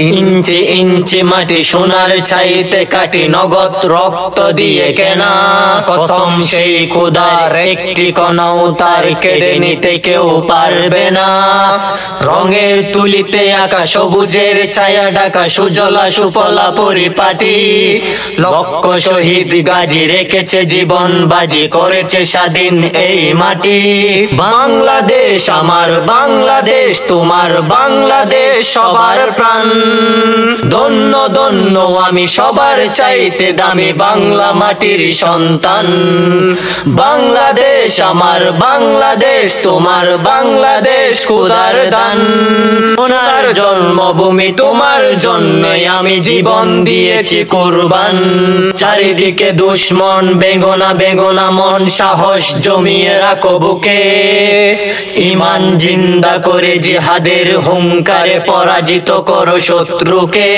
ইঞ্চি ইঞ্চি মাটি সোনার চাইতে কাটি নগদ রক্ত দিয়ে কেনা কসম সেই খোদার একটি কণাও তার কেড়ে নিতে কেউ পারবে না। রঙের তুলিতে আঁকা সবুজের ছায়া ঢাকা সুজলা সুফলা পরিপাটি লক্ষ শহীদ গাজী রেখেছে জীবন বাজি করেছে স্বাধীন এই মাটি। বাংলাদেশ আমার বাংলাদেশ তোমার বাংলাদেশ সবার প্রাণ। ধন্য ধন্য আমি সবার চাইতে দামি বাংলা মাটির সন্তান। বাংলাদেশ আমার বাংলাদেশ তোমার বাংলাদেশ খোদার দান। সোনার জন্মভূমি তোমার জন্যই আমি জীবন দিয়েছি কুরবান। চারিদিকে দুশ্মন বেগনা বেগনা মন সাহস জমিয়ে রাখো বুকে। ঈমান জিন্দা করে জিহাদের হুঙ্কারে পরাজিত করো শত্রুকে।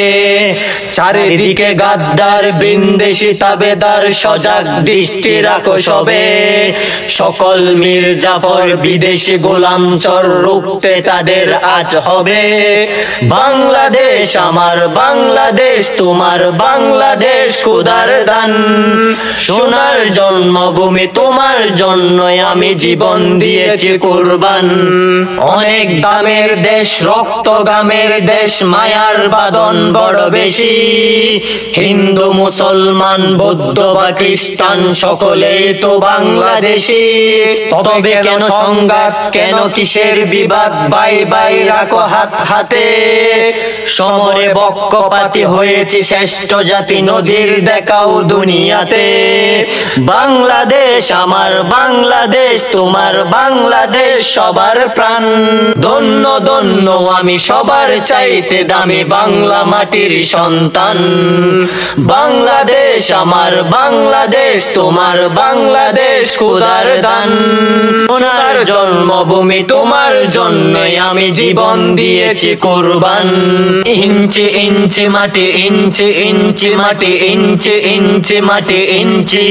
চারিদিকে গাদ্দার বিন্দেশি তাবেদার সজাগ দৃষ্টি রাখো সবে। সকল মীর জাফর বিদেশি গোলাম চর রুখতে তাদের আজ হবে। বাংলাদেশ আমার বাংলাদেশ তোমার বাংলাদেশ খোদার দান। সোনার জন্মভূমি তোমার জন্যই আমি জীবন দিয়েছি কুরবান। অনেক দামের দেশ রক্ত গামের দেশ মায়ার বাঁধন বড় বেশি। হিন্দু মুসলমান বৌদ্ধ বা খ্রিস্টান সকলেই তো বাংলাদেশি। তবে কেন সংঘাত কেন কিসের বিবাদ বাই বাই রাখো হাত হাতে। সমরে বক্ষপাতী হয়েছে শ্রেষ্ঠ জাতি নজির দেখাও দুনিয়াতে। বাংলাদেশ আমার বাংলাদেশ তোমার বাংলাদেশ সবার প্রাণ। ধন্য ধন্য আমি সবার চাইতে দামি বাংলা মাটির সন্তান। বাংলাদেশ আমার বাংলাদেশ তোমার বাংলাদেশ খোদার দান। সোনার জন্মভূমি তোমার জন্যই আমি জীবন দিয়েছি কুরবান। ইঞ্চি ইঞ্চি মাটি ইঞ্চি ইঞ্চি মাটি ইঞ্চি ইঞ্চি মাটি ইঞ্চি।